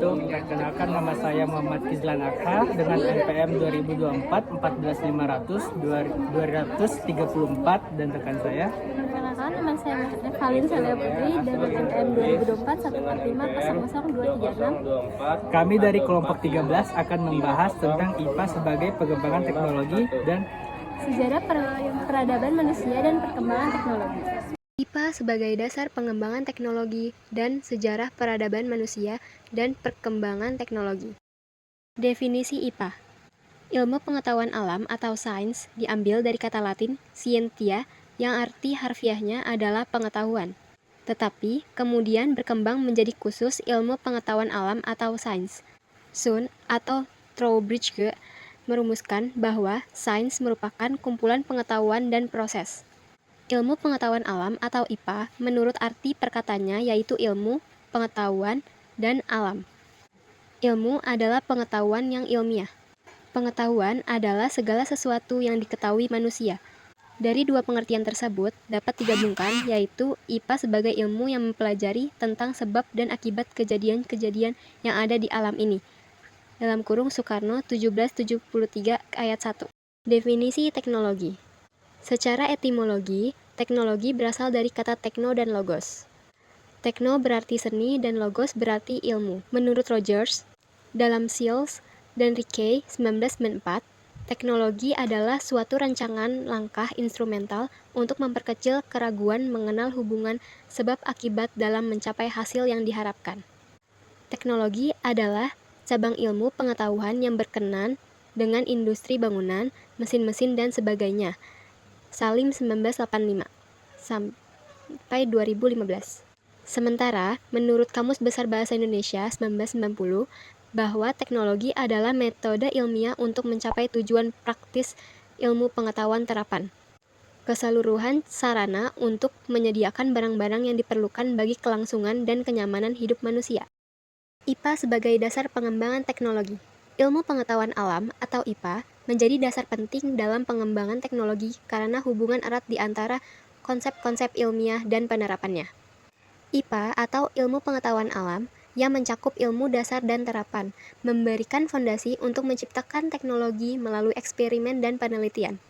wabarakatuh. Perkenalkan, nama saya Muhammad Kizlan Aka dengan NPM 2024 14500 234 dan rekan saya. Perkenalkan, nama saya Valin Salia Putri dengan NPM 2024 145 236. Kami dari kelompok 13 akan membahas tentang IPA sebagai pengembangan teknologi dan sejarah peradaban manusia dan perkembangan teknologi. IPA sebagai dasar pengembangan teknologi dan sejarah peradaban manusia dan perkembangan teknologi. Definisi IPA. Ilmu pengetahuan alam atau sains diambil dari kata Latin scientia yang arti harfiahnya adalah pengetahuan. Tetapi kemudian berkembang menjadi khusus ilmu pengetahuan alam atau sains. Sun atau Trowbridge merumuskan bahwa sains merupakan kumpulan pengetahuan dan proses. Ilmu pengetahuan alam atau IPA menurut arti perkatanya yaitu ilmu, pengetahuan, dan alam. Ilmu adalah pengetahuan yang ilmiah. Pengetahuan adalah segala sesuatu yang diketahui manusia. Dari dua pengertian tersebut dapat digabungkan yaitu IPA sebagai ilmu yang mempelajari tentang sebab dan akibat kejadian-kejadian yang ada di alam ini. Dalam kurung Soekarno 1773 ayat 1. Definisi teknologi. Secara etimologi, teknologi berasal dari kata tekno dan logos. Tekno berarti seni dan logos berarti ilmu. Menurut Rogers, dalam Seals dan Rickey 1994, teknologi adalah suatu rancangan langkah instrumental untuk memperkecil keraguan mengenal hubungan sebab akibat dalam mencapai hasil yang diharapkan. Teknologi adalah cabang ilmu pengetahuan yang berkenan dengan industri bangunan, mesin-mesin, dan sebagainya. Salim 1985 sampai 2015. Sementara, menurut Kamus Besar Bahasa Indonesia 1990, bahwa teknologi adalah metode ilmiah untuk mencapai tujuan praktis ilmu pengetahuan terapan. Keseluruhan sarana untuk menyediakan barang-barang yang diperlukan bagi kelangsungan dan kenyamanan hidup manusia. IPA sebagai dasar pengembangan teknologi. Ilmu pengetahuan alam atau IPA menjadi dasar penting dalam pengembangan teknologi karena hubungan erat di antara konsep-konsep ilmiah dan penerapannya. IPA atau ilmu pengetahuan alam yang mencakup ilmu dasar dan terapan, memberikan fondasi untuk menciptakan teknologi melalui eksperimen dan penelitian.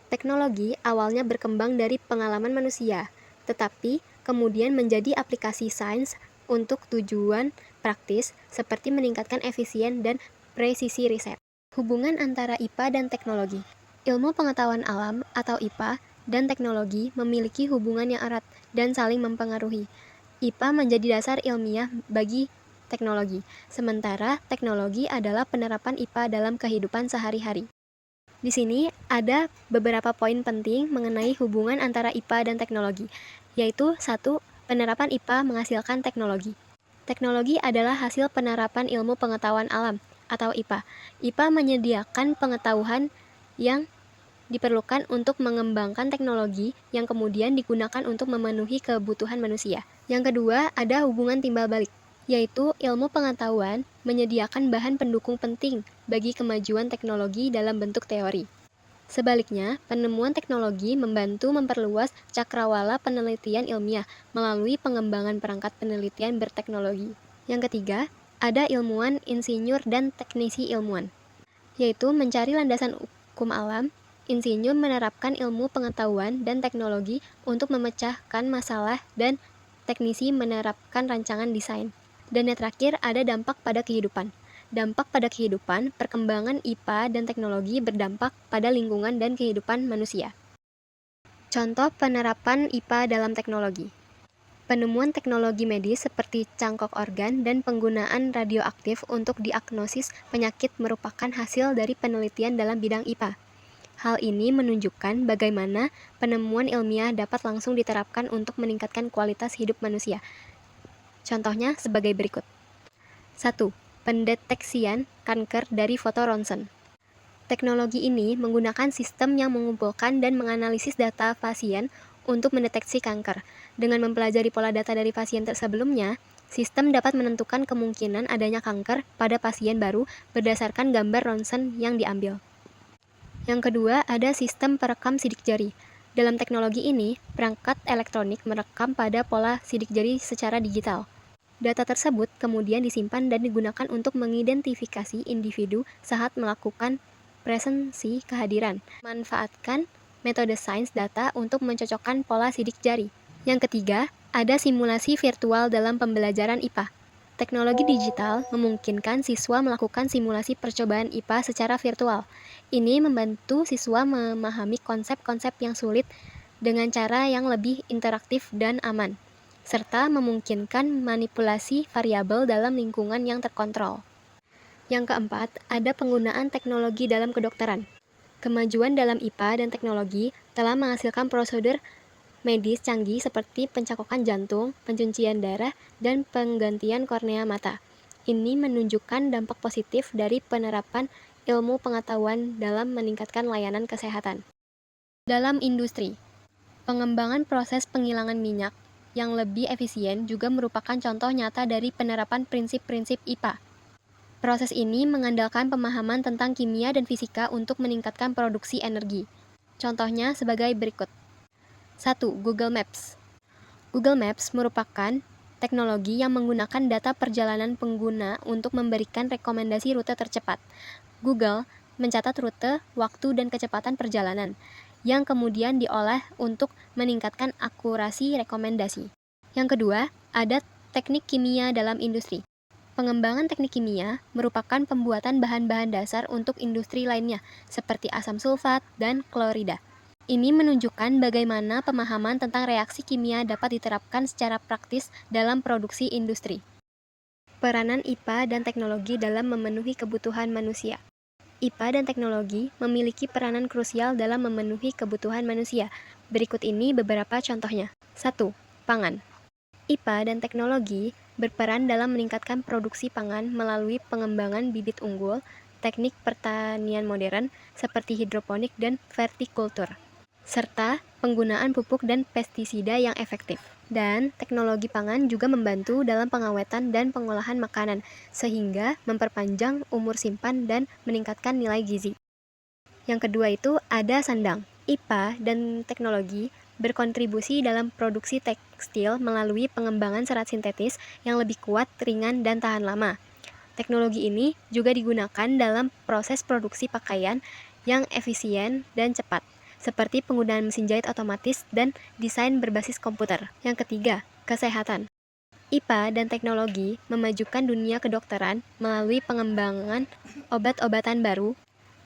Teknologi awalnya berkembang dari pengalaman manusia, tetapi kemudian menjadi aplikasi sains untuk tujuan praktis seperti meningkatkan efisien dan presisi riset. Hubungan antara IPA dan teknologi. Ilmu pengetahuan alam atau IPA dan teknologi memiliki hubungan yang erat dan saling mempengaruhi. IPA menjadi dasar ilmiah bagi teknologi, sementara teknologi adalah penerapan IPA dalam kehidupan sehari-hari. Di sini ada beberapa poin penting mengenai hubungan antara IPA dan teknologi, yaitu 1. Penerapan IPA menghasilkan teknologi. Teknologi adalah hasil penerapan ilmu pengetahuan alam atau IPA. IPA menyediakan pengetahuan yang diperlukan untuk mengembangkan teknologi yang kemudian digunakan untuk memenuhi kebutuhan manusia. Yang kedua, ada hubungan timbal balik, yaitu ilmu pengetahuan menyediakan bahan pendukung penting bagi kemajuan teknologi dalam bentuk teori. Sebaliknya, penemuan teknologi membantu memperluas cakrawala penelitian ilmiah melalui pengembangan perangkat penelitian berteknologi. Yang ketiga, ada ilmuwan, insinyur, dan teknisi ilmuwan, yaitu mencari landasan hukum alam, insinyur menerapkan ilmu pengetahuan dan teknologi untuk memecahkan masalah, dan teknisi menerapkan rancangan desain. Dan yang terakhir, ada dampak pada kehidupan. Dampak pada kehidupan, perkembangan IPA dan teknologi berdampak pada lingkungan dan kehidupan manusia. Contoh penerapan IPA dalam teknologi. Penemuan teknologi medis seperti cangkok organ dan penggunaan radioaktif untuk diagnosis penyakit merupakan hasil dari penelitian dalam bidang IPA. Hal ini menunjukkan bagaimana penemuan ilmiah dapat langsung diterapkan untuk meningkatkan kualitas hidup manusia. Contohnya sebagai berikut. 1. Pendeteksian kanker dari foto ronsen. Teknologi ini menggunakan sistem yang mengumpulkan dan menganalisis data pasien untuk mendeteksi kanker. Dengan mempelajari pola data dari pasien sebelumnya, sistem dapat menentukan kemungkinan adanya kanker pada pasien baru berdasarkan gambar ronsen yang diambil. Yang kedua, ada sistem perekam sidik jari. Dalam teknologi ini, perangkat elektronik merekam pada pola sidik jari secara digital. Data tersebut kemudian disimpan dan digunakan untuk mengidentifikasi individu saat melakukan presensi kehadiran. Manfaatkan metode sains data untuk mencocokkan pola sidik jari. Yang ketiga, ada simulasi virtual dalam pembelajaran IPA. Teknologi digital memungkinkan siswa melakukan simulasi percobaan IPA secara virtual. Ini membantu siswa memahami konsep-konsep yang sulit dengan cara yang lebih interaktif dan aman, serta memungkinkan manipulasi variabel dalam lingkungan yang terkontrol. Yang keempat, ada penggunaan teknologi dalam kedokteran. Kemajuan dalam IPA dan teknologi telah menghasilkan prosedur medis canggih seperti pencakokan jantung, pencucian darah, dan penggantian kornea mata. Ini menunjukkan dampak positif dari penerapan ilmu pengetahuan dalam meningkatkan layanan kesehatan. Dalam industri, pengembangan proses penghilangan minyak yang lebih efisien juga merupakan contoh nyata dari penerapan prinsip-prinsip IPA. Proses ini mengandalkan pemahaman tentang kimia dan fisika untuk meningkatkan produksi energi. Contohnya sebagai berikut. 1. Google Maps. Google Maps merupakan teknologi yang menggunakan data perjalanan pengguna untuk memberikan rekomendasi rute tercepat. Google mencatat rute, waktu, dan kecepatan perjalanan, yang kemudian diolah untuk meningkatkan akurasi rekomendasi. Yang kedua, ada teknik kimia dalam industri. Pengembangan teknik kimia merupakan pembuatan bahan-bahan dasar untuk industri lainnya, seperti asam sulfat dan klorida. Ini menunjukkan bagaimana pemahaman tentang reaksi kimia dapat diterapkan secara praktis dalam produksi industri. Peranan IPA dan teknologi dalam memenuhi kebutuhan manusia. IPA dan teknologi memiliki peranan krusial dalam memenuhi kebutuhan manusia. Berikut ini beberapa contohnya. 1. Pangan. IPA dan teknologi berperan dalam meningkatkan produksi pangan melalui pengembangan bibit unggul, teknik pertanian modern seperti hidroponik dan vertikultur, serta penggunaan pupuk dan pestisida yang efektif. Dan teknologi pangan juga membantu dalam pengawetan dan pengolahan makanan, sehingga memperpanjang umur simpan dan meningkatkan nilai gizi. Yang kedua itu ada sandang. IPA dan teknologi berkontribusi dalam produksi tekstil melalui pengembangan serat sintetis yang lebih kuat, ringan, dan tahan lama. Teknologi ini juga digunakan dalam proses produksi pakaian yang efisien dan cepat, seperti penggunaan mesin jahit otomatis dan desain berbasis komputer. Yang ketiga, kesehatan. IPA dan teknologi memajukan dunia kedokteran melalui pengembangan obat-obatan baru,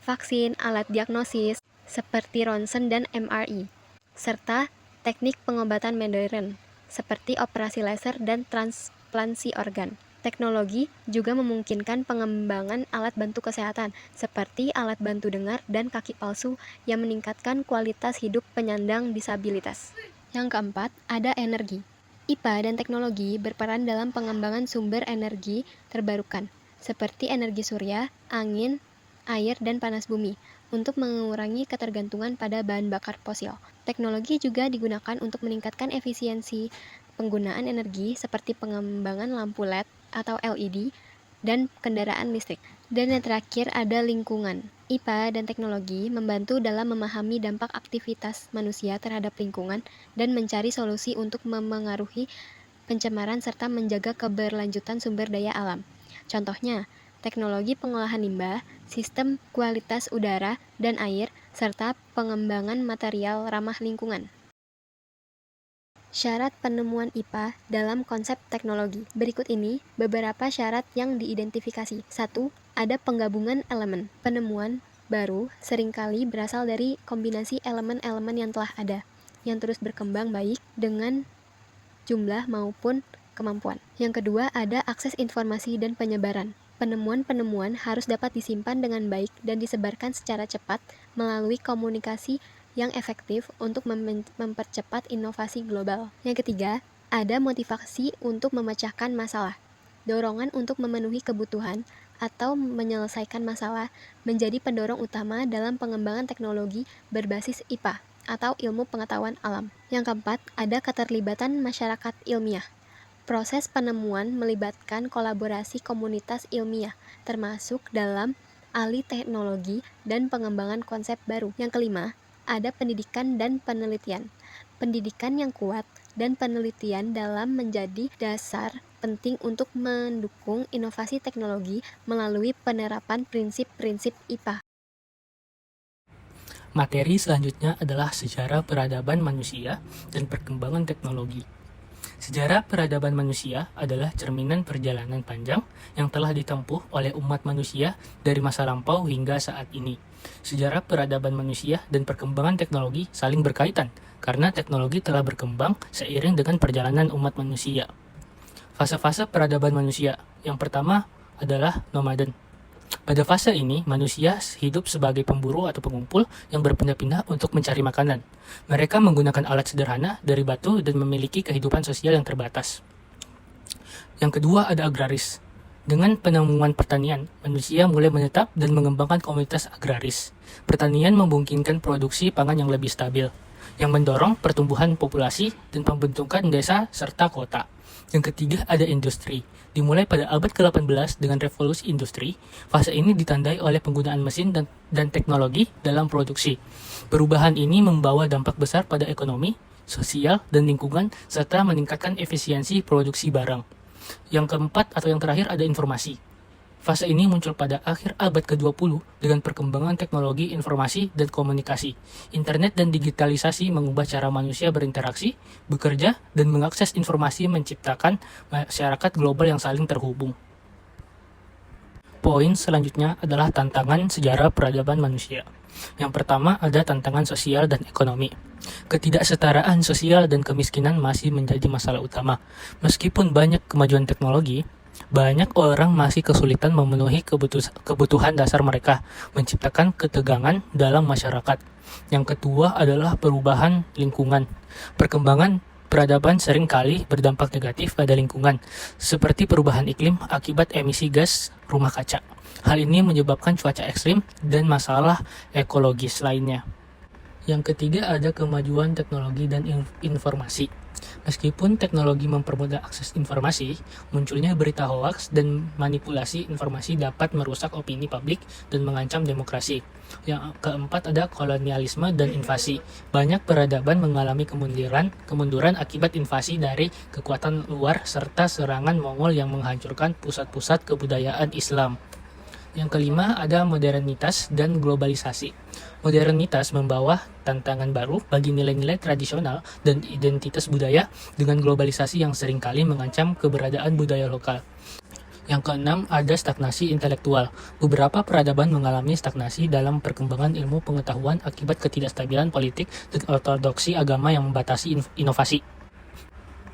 vaksin, alat diagnosis seperti ronsen dan MRI, serta teknik pengobatan modern seperti operasi laser dan transplantasi organ. Teknologi juga memungkinkan pengembangan alat bantu kesehatan seperti alat bantu dengar dan kaki palsu yang meningkatkan kualitas hidup penyandang disabilitas. Yang keempat, ada energi. IPA dan teknologi berperan dalam pengembangan sumber energi terbarukan seperti energi surya, angin, air, dan panas bumi untuk mengurangi ketergantungan pada bahan bakar fosil. Teknologi juga digunakan untuk meningkatkan efisiensi penggunaan energi seperti pengembangan lampu LED atau LED dan kendaraan listrik. Dan yang terakhir ada lingkungan. IPA dan teknologi membantu dalam memahami dampak aktivitas manusia terhadap lingkungan dan mencari solusi untuk memengaruhi pencemaran serta menjaga keberlanjutan sumber daya alam. Contohnya, teknologi pengolahan limbah, sistem kualitas udara dan air, serta pengembangan material ramah lingkungan. Syarat penemuan IPA dalam konsep teknologi. Berikut ini beberapa syarat yang diidentifikasi. 1. Ada penggabungan elemen. Penemuan baru seringkali berasal dari kombinasi elemen-elemen yang telah ada, yang terus berkembang baik dengan jumlah maupun kemampuan. Yang kedua, ada akses informasi dan penyebaran. Penemuan-penemuan harus dapat disimpan dengan baik dan disebarkan secara cepat melalui komunikasi yang efektif untuk mempercepat inovasi global. Yang ketiga, ada motivasi untuk memecahkan masalah. Dorongan untuk memenuhi kebutuhan atau menyelesaikan masalah menjadi pendorong utama dalam pengembangan teknologi berbasis IPA atau ilmu pengetahuan alam. Yang keempat, ada keterlibatan masyarakat ilmiah. Proses penemuan melibatkan kolaborasi komunitas ilmiah, termasuk dalam ahli teknologi dan pengembangan konsep baru. Yang kelima, ada pendidikan dan penelitian. Pendidikan yang kuat dan penelitian dalam menjadi dasar penting untuk mendukung inovasi teknologi melalui penerapan prinsip-prinsip IPA. Materi selanjutnya adalah sejarah peradaban manusia dan perkembangan teknologi. Sejarah peradaban manusia adalah cerminan perjalanan panjang yang telah ditempuh oleh umat manusia dari masa lampau hingga saat ini. Sejarah peradaban manusia dan perkembangan teknologi saling berkaitan karena teknologi telah berkembang seiring dengan perjalanan umat manusia. Fase-fase peradaban manusia. Yang pertama adalah nomaden. Pada fase ini, manusia hidup sebagai pemburu atau pengumpul yang berpindah-pindah untuk mencari makanan. Mereka menggunakan alat sederhana dari batu dan memiliki kehidupan sosial yang terbatas. Yang kedua ada agraris. Dengan penemuan pertanian, manusia mulai menetap dan mengembangkan komunitas agraris. Pertanian memungkinkan produksi pangan yang lebih stabil, yang mendorong pertumbuhan populasi dan pembentukan desa serta kota. Yang ketiga ada industri. Dimulai pada abad ke-18 dengan revolusi industri, fase ini ditandai oleh penggunaan mesin dan teknologi dalam produksi. Perubahan ini membawa dampak besar pada ekonomi, sosial, dan lingkungan, serta meningkatkan efisiensi produksi barang. Yang keempat atau yang terakhir ada informasi. Fase ini muncul pada akhir abad ke-20 dengan perkembangan teknologi informasi dan komunikasi. Internet dan digitalisasi mengubah cara manusia berinteraksi, bekerja, dan mengakses informasi menciptakan masyarakat global yang saling terhubung. Poin selanjutnya adalah tantangan sejarah peradaban manusia. Yang pertama ada tantangan sosial dan ekonomi. Ketidaksetaraan sosial dan kemiskinan masih menjadi masalah utama. Meskipun banyak kemajuan teknologi, banyak orang masih kesulitan memenuhi kebutuhan dasar mereka, menciptakan ketegangan dalam masyarakat. Yang kedua adalah perubahan lingkungan. Perkembangan peradaban seringkali berdampak negatif pada lingkungan, seperti perubahan iklim akibat emisi gas rumah kaca. Hal ini menyebabkan cuaca ekstrim dan masalah ekologis lainnya. Yang ketiga ada kemajuan teknologi dan informasi. Meskipun teknologi mempermudah akses informasi, munculnya berita hoaks dan manipulasi informasi dapat merusak opini publik dan mengancam demokrasi. Yang keempat ada kolonialisme dan invasi. Banyak peradaban mengalami kemunduran akibat invasi dari kekuatan luar serta serangan Mongol yang menghancurkan pusat-pusat kebudayaan Islam. Yang kelima ada modernitas dan globalisasi. Modernitas membawa tantangan baru bagi nilai-nilai tradisional dan identitas budaya dengan globalisasi yang seringkali mengancam keberadaan budaya lokal. Yang keenam ada stagnasi intelektual. Beberapa peradaban mengalami stagnasi dalam perkembangan ilmu pengetahuan akibat ketidakstabilan politik dan ortodoksi agama yang membatasi inovasi.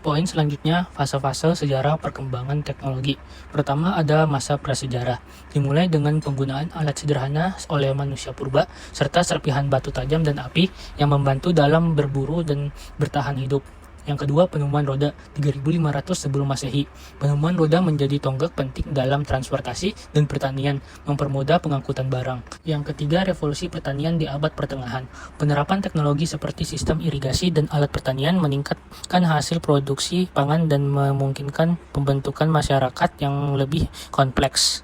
Poin selanjutnya, fase-fase sejarah perkembangan teknologi. Pertama ada masa prasejarah, dimulai dengan penggunaan alat sederhana oleh manusia purba, serta serpihan batu tajam dan api yang membantu dalam berburu dan bertahan hidup. Yang kedua, penemuan roda 3500 sebelum Masehi. Penemuan roda menjadi tonggak penting dalam transportasi dan pertanian, mempermudah pengangkutan barang. Yang ketiga, revolusi pertanian di abad pertengahan. Penerapan teknologi seperti sistem irigasi dan alat pertanian meningkatkan hasil produksi pangan dan memungkinkan pembentukan masyarakat yang lebih kompleks.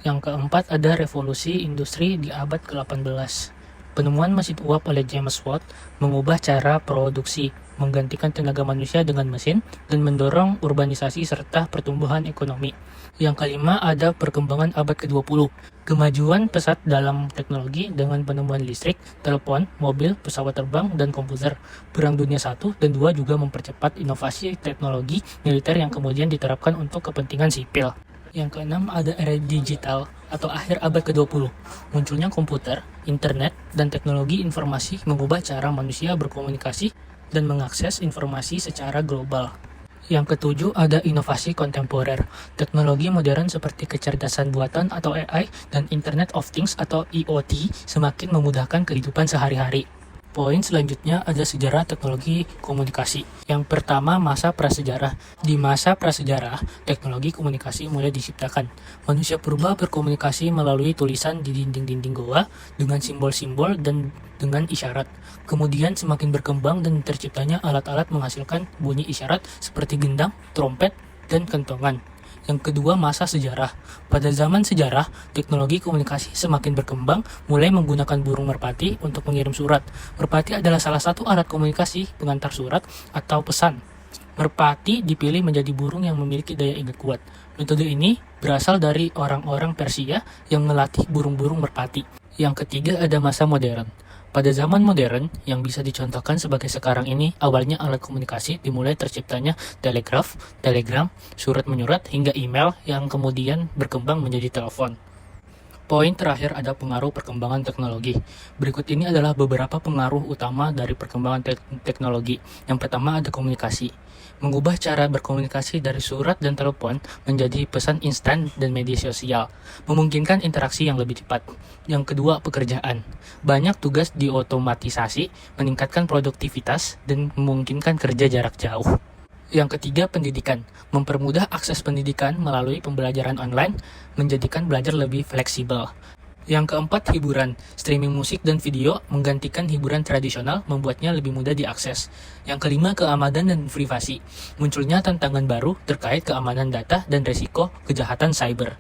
Yang keempat, ada revolusi industri di abad ke-18. Penemuan mesin uap oleh James Watt mengubah cara produksi, menggantikan tenaga manusia dengan mesin, dan mendorong urbanisasi serta pertumbuhan ekonomi. Yang kelima ada perkembangan abad ke-20. Kemajuan pesat dalam teknologi dengan penemuan listrik, telepon, mobil, pesawat terbang, dan komputer. Perang Dunia I dan II juga mempercepat inovasi teknologi militer yang kemudian diterapkan untuk kepentingan sipil. Yang keenam ada era digital atau akhir abad ke-20. Munculnya komputer, internet, dan teknologi informasi mengubah cara manusia berkomunikasi dan mengakses informasi secara global. Yang ketujuh ada inovasi kontemporer. Teknologi modern seperti kecerdasan buatan atau AI dan Internet of Things atau IoT semakin memudahkan kehidupan sehari-hari. Poin selanjutnya ada sejarah teknologi komunikasi. Yang pertama, masa prasejarah. Di masa prasejarah, teknologi komunikasi mulai diciptakan. Manusia purba berkomunikasi melalui tulisan di dinding-dinding goa dengan simbol-simbol dan dengan isyarat. Kemudian semakin berkembang dan terciptanya alat-alat menghasilkan bunyi isyarat seperti gendang, trompet, dan kentongan. Yang kedua, masa sejarah. Pada zaman sejarah, teknologi komunikasi semakin berkembang, mulai menggunakan burung merpati untuk mengirim surat. Merpati adalah salah satu alat komunikasi pengantar surat atau pesan. Merpati dipilih menjadi burung yang memiliki daya ingat kuat. Metode ini berasal dari orang-orang Persia yang melatih burung-burung merpati. Yang ketiga ada masa modern. Pada zaman modern, yang bisa dicontohkan sebagai sekarang ini, awalnya alat komunikasi dimulai terciptanya telegraf, telegram, surat menyurat, hingga email yang kemudian berkembang menjadi telepon. Poin terakhir ada pengaruh perkembangan teknologi. Berikut ini adalah beberapa pengaruh utama dari perkembangan teknologi. Yang pertama ada komunikasi. Mengubah cara berkomunikasi dari surat dan telepon menjadi pesan instan dan media sosial, memungkinkan interaksi yang lebih cepat. Yang kedua, pekerjaan. Banyak tugas diotomatisasi, meningkatkan produktivitas, dan memungkinkan kerja jarak jauh. Yang ketiga, pendidikan. Mempermudah akses pendidikan melalui pembelajaran online, menjadikan belajar lebih fleksibel. Yang keempat, hiburan. Streaming musik dan video menggantikan hiburan tradisional, membuatnya lebih mudah diakses. Yang kelima, keamanan dan privasi. Munculnya tantangan baru terkait keamanan data dan resiko kejahatan cyber.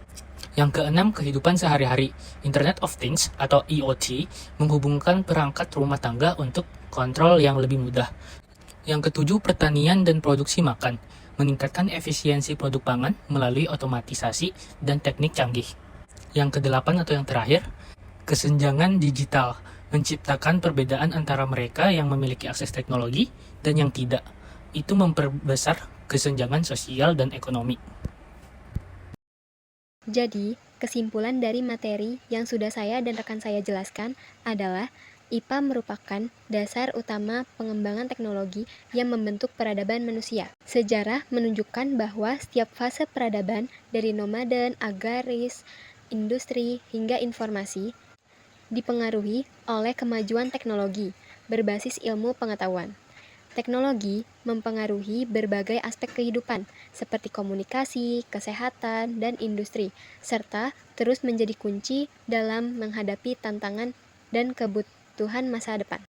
Yang keenam, kehidupan sehari-hari. Internet of Things atau IoT menghubungkan perangkat rumah tangga untuk kontrol yang lebih mudah. Yang ketujuh, pertanian dan produksi makan. Meningkatkan efisiensi produk pangan melalui otomatisasi dan teknik canggih. Yang kedelapan atau yang terakhir, kesenjangan digital, menciptakan perbedaan antara mereka yang memiliki akses teknologi dan yang tidak. Itu memperbesar kesenjangan sosial dan ekonomi. Jadi, kesimpulan dari materi yang sudah saya dan rekan saya jelaskan adalah IPA merupakan dasar utama pengembangan teknologi yang membentuk peradaban manusia. Sejarah menunjukkan bahwa setiap fase peradaban dari nomaden, agraris, industri, hingga informasi dipengaruhi oleh kemajuan teknologi berbasis ilmu pengetahuan. Teknologi mempengaruhi berbagai aspek kehidupan, seperti komunikasi, kesehatan, dan industri, serta terus menjadi kunci dalam menghadapi tantangan dan kebutuhan masa depan.